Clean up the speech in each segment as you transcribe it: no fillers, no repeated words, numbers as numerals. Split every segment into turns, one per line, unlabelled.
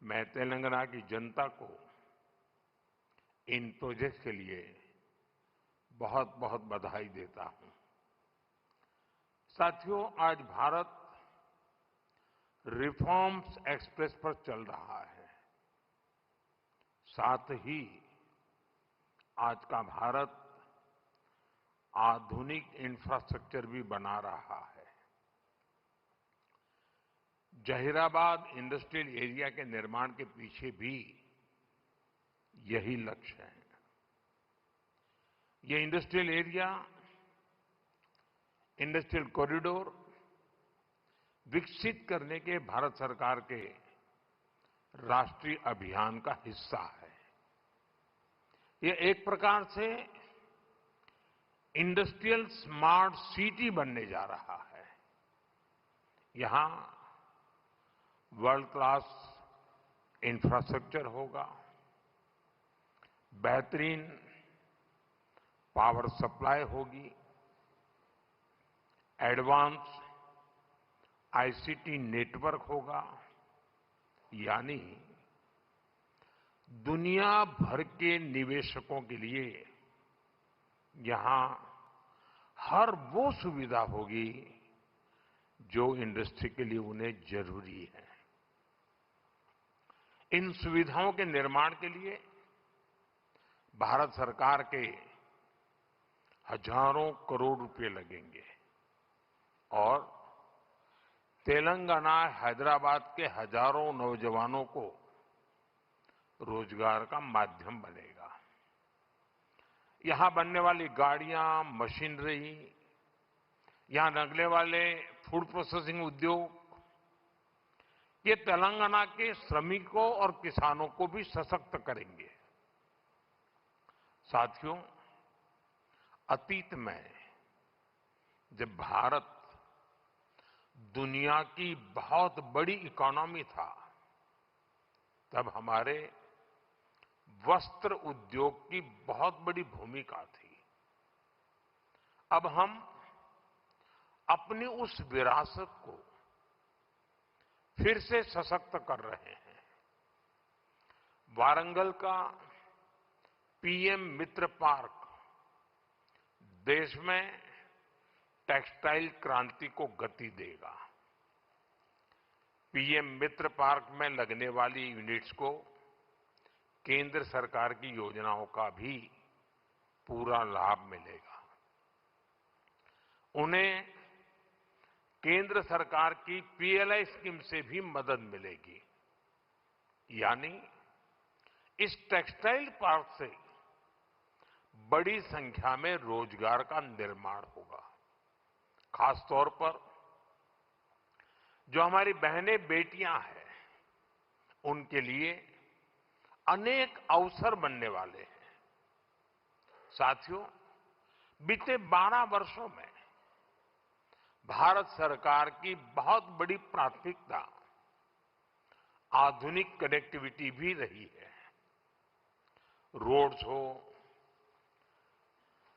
मैं तेलंगाना की जनता को इन प्रोजेक्ट के लिए बहुत बहुत बधाई देता हूं। साथियों, आज भारत रिफॉर्म्स एक्सप्रेस पर चल रहा है। साथ ही आज का भारत आधुनिक इंफ्रास्ट्रक्चर भी बना रहा है। जहीराबाद इंडस्ट्रियल एरिया के निर्माण के पीछे भी यही लक्ष्य है। ये इंडस्ट्रियल एरिया, इंडस्ट्रियल कॉरिडोर विकसित करने के भारत सरकार के राष्ट्रीय अभियान का हिस्सा है। ये एक प्रकार से इंडस्ट्रियल स्मार्ट सिटी बनने जा रहा है। यहां वर्ल्ड क्लास इंफ्रास्ट्रक्चर होगा, बेहतरीन पावर सप्लाई होगी, एडवांस आईसीटी नेटवर्क होगा, यानी दुनिया भर के निवेशकों के लिए यहां हर वो सुविधा होगी जो इंडस्ट्री के लिए उन्हें जरूरी है। इन सुविधाओं के निर्माण के लिए भारत सरकार के हजारों करोड़ रुपए लगेंगे और तेलंगाना, हैदराबाद के हजारों नौजवानों को रोजगार का माध्यम बनेगा। यहां बनने वाली गाड़ियां, मशीनरी, यहां लगने वाले फूड प्रोसेसिंग उद्योग, ये तेलंगाना के श्रमिकों और किसानों को भी सशक्त करेंगे। साथियों, अतीत में जब भारत दुनिया की बहुत बड़ी इकोनॉमी था, तब हमारे वस्त्र उद्योग की बहुत बड़ी भूमिका थी। अब हम अपनी उस विरासत को फिर से सशक्त कर रहे हैं। वारंगल का पीएम मित्र पार्क देश में टेक्सटाइल क्रांति को गति देगा। पीएम मित्र पार्क में लगने वाली यूनिट्स को केंद्र सरकार की योजनाओं का भी पूरा लाभ मिलेगा। उन्हें केंद्र सरकार की पीएलआई स्कीम से भी मदद मिलेगी, यानी इस टेक्सटाइल पार्क से बड़ी संख्या में रोजगार का निर्माण होगा। खासतौर पर जो हमारी बहनें, बेटियां हैं, उनके लिए अनेक अवसर बनने वाले हैं। साथियों, बीते 12 वर्षों में भारत सरकार की बहुत बड़ी प्राथमिकता आधुनिक कनेक्टिविटी भी रही है। रोड्स हो,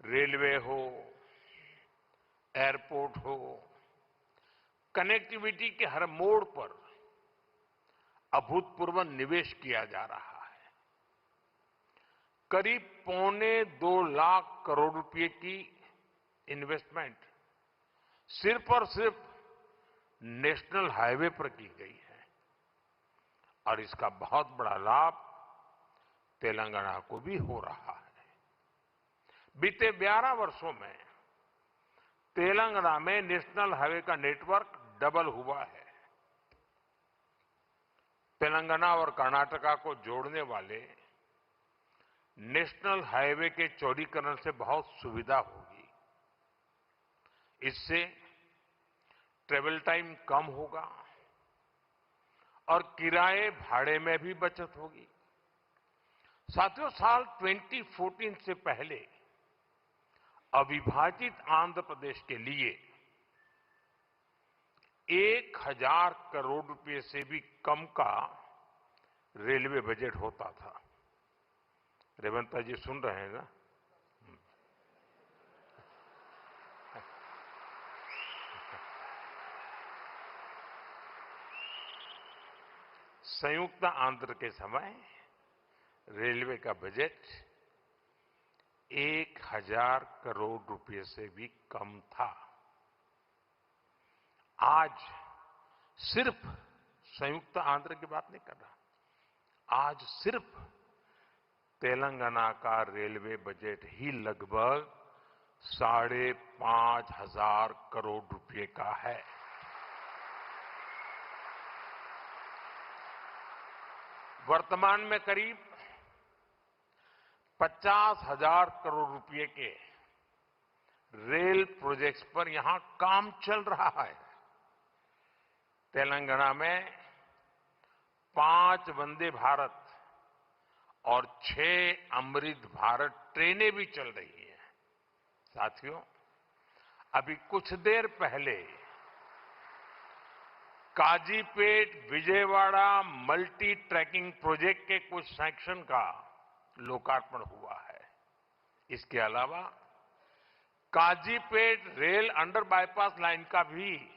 रेलवे हो, एयरपोर्ट हो, कनेक्टिविटी के हर मोड़ पर अभूतपूर्व निवेश किया जा रहा है। करीब 2.25 लाख करोड़ रुपए की इन्वेस्टमेंट सिर्फ और सिर्फ नेशनल हाईवे पर की गई है और इसका बहुत बड़ा लाभ तेलंगाना को भी हो रहा है। बीते 12 वर्षों में तेलंगाना में नेशनल हाईवे का नेटवर्क डबल हुआ है। तेलंगाना और कर्नाटका को जोड़ने वाले नेशनल हाईवे के चौड़ीकरण से बहुत सुविधा होगी। इससे ट्रेवल टाइम कम होगा और किराए भाड़े में भी बचत होगी। साथियों, साल 2014 से पहले अविभाजित आंध्र प्रदेश के लिए 1000 करोड़ रुपए से भी कम का रेलवे बजट होता था। रेवंता जी सुन रहे हैं ना? संयुक्त आंध्र के समय रेलवे का बजट 1,000 करोड़ रुपए से भी कम था। आज सिर्फ संयुक्त आंध्र की बात नहीं कर रहा, आज सिर्फ तेलंगाना का रेलवे बजट ही लगभग 5,500 करोड़ रुपए का है। वर्तमान में करीब 50,000 करोड़ रुपए के रेल प्रोजेक्ट्स पर यहां काम चल रहा है। तेलंगाना में 5 वंदे भारत और 6 अमृत भारत ट्रेनें भी चल रही हैं। साथियों, अभी कुछ देर पहले Kazipet Vijayawada multi tracking project के कुछ सेक्शन का लोकार्पण हुआ है। इसके अलावा Kazipet rail under bypass line का भी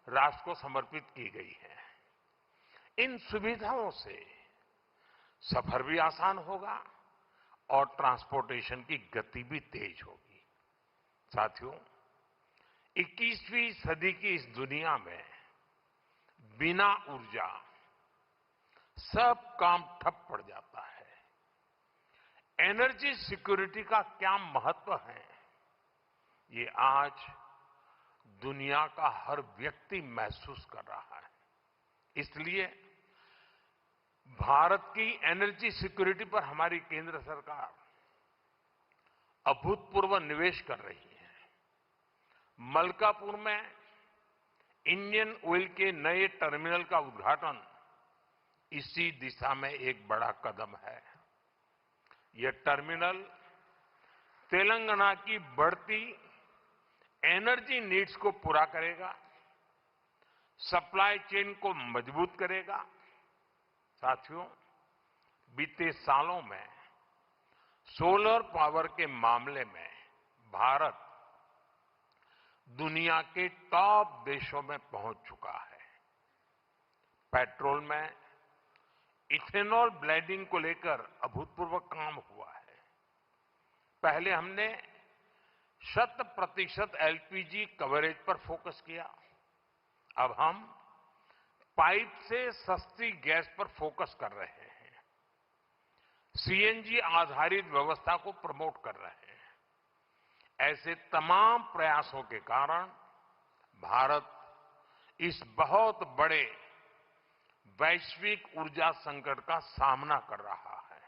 राष्ट्र को समर्पित की गई है। इन सुविधाओं से सफर भी आसान होगा और ट्रांसपोर्टेशन की गति भी तेज होगी। साथियों, 21वीं सदी की इस दुनिया में बिना ऊर्जा सब काम ठप पड़ जाता है। एनर्जी सिक्योरिटी का क्या महत्व है, ये आज दुनिया का हर व्यक्ति महसूस कर रहा है। इसलिए भारत की एनर्जी सिक्योरिटी पर हमारी केंद्र सरकार अभूतपूर्व निवेश कर रही है। मलकापुर में इंडियन ऑयल के नए टर्मिनल का उद्घाटन इसी दिशा में एक बड़ा कदम है। यह टर्मिनल तेलंगाना की बढ़ती एनर्जी नीड्स को पूरा करेगा, सप्लाई चेन को मजबूत करेगा। साथियों, बीते सालों में सोलर पावर के मामले में भारत दुनिया के टॉप देशों में पहुंच चुका है। पेट्रोल में इथेनॉल ब्लेंडिंग को लेकर अभूतपूर्व काम हुआ है। पहले हमने 100% एलपीजी कवरेज पर फोकस किया। अब हम पाइप से सस्ती गैस पर फोकस कर रहे हैं। सीएनजी आधारित व्यवस्था को प्रमोट कर रहे हैं। ऐसे तमाम प्रयासों के कारण भारत इस बहुत बड़े वैश्विक ऊर्जा संकट का सामना कर रहा है।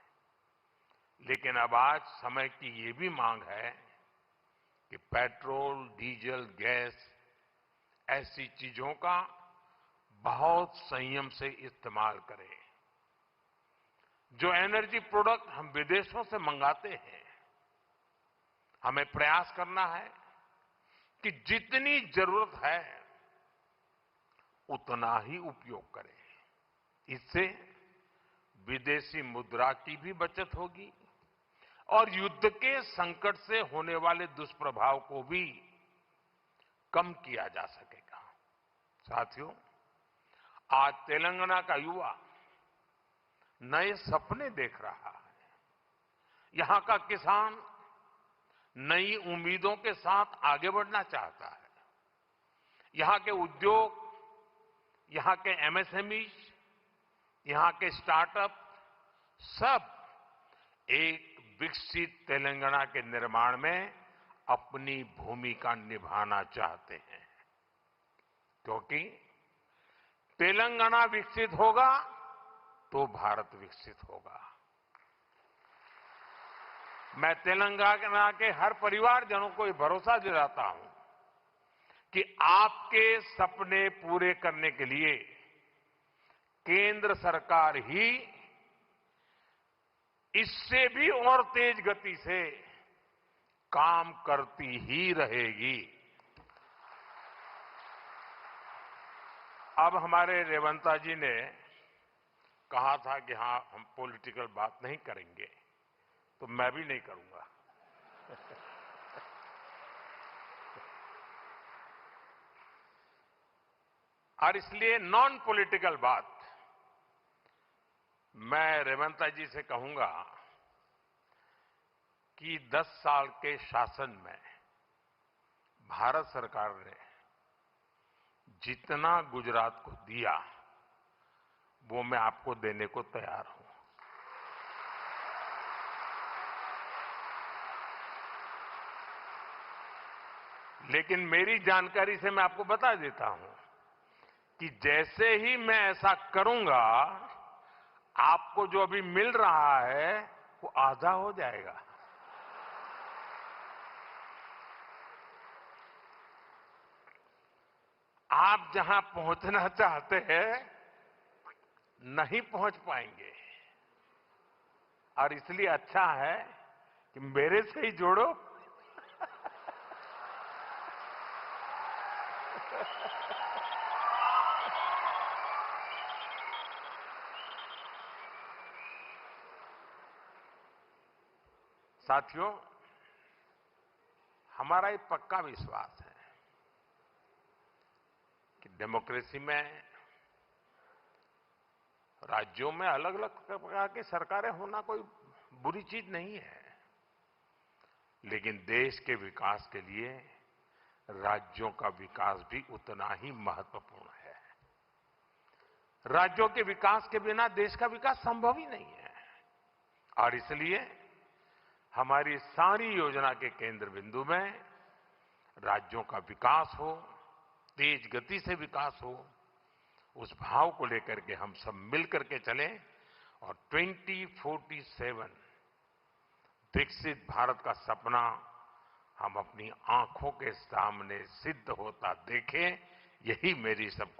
लेकिन अब आज समय की ये भी मांग है कि पेट्रोल, डीजल, गैस ऐसी चीजों का बहुत संयम से इस्तेमाल करें। जो एनर्जी प्रोडक्ट हम विदेशों से मंगाते हैं, हमें प्रयास करना है कि जितनी जरूरत है उतना ही उपयोग करें। इससे विदेशी मुद्रा की भी बचत होगी और युद्ध के संकट से होने वाले दुष्प्रभाव को भी कम किया जा सकेगा। साथियों, आज तेलंगाना का युवा नए सपने देख रहा है। यहां का किसान नई उम्मीदों के साथ आगे बढ़ना चाहता है। यहां के उद्योग, यहां के एमएसएमई, यहां के स्टार्टअप सब एक विकसित तेलंगाना के निर्माण में अपनी भूमिका निभाना चाहते हैं। क्योंकि तेलंगाना विकसित होगा तो भारत विकसित होगा। मैं तेलंगाना के हर परिवारजनों को ये भरोसा दिलाता हूं कि आपके सपने पूरे करने के लिए केंद्र सरकार ही इससे भी और तेज गति से काम करती ही रहेगी। अब हमारे रेवंता जी ने कहा था कि हां, हम पॉलिटिकल बात नहीं करेंगे, तो मैं भी नहीं करूंगा। और इसलिए नॉन पॉलिटिकल बात मैं रेवंता जी से कहूंगा कि 10 साल के शासन में भारत सरकार ने जितना गुजरात को दिया वो मैं आपको देने को तैयार हूं। लेकिन मेरी जानकारी से मैं आपको बता देता हूं कि जैसे ही मैं ऐसा करूंगा, आपको जो अभी मिल रहा है वो आधा हो जाएगा। आप जहां पहुंचना चाहते हैं नहीं पहुंच पाएंगे, और इसलिए अच्छा है कि मेरे से ही जोड़ो। साथियों, हमारा एक पक्का विश्वास है कि डेमोक्रेसी में राज्यों में अलग अलग प्रकार की सरकारें होना कोई बुरी चीज नहीं है, लेकिन देश के विकास के लिए राज्यों का विकास भी उतना ही महत्वपूर्ण है। राज्यों के विकास के बिना देश का विकास संभव ही नहीं है, और इसलिए हमारी सारी योजना के केंद्र बिंदु में राज्यों का विकास हो, तेज गति से विकास हो, उस भाव को लेकर के हम सब मिलकर के चलें और 2047 विकसित भारत का सपना हम अपनी आंखों के सामने सिद्ध होता देखें। यही मेरी सबको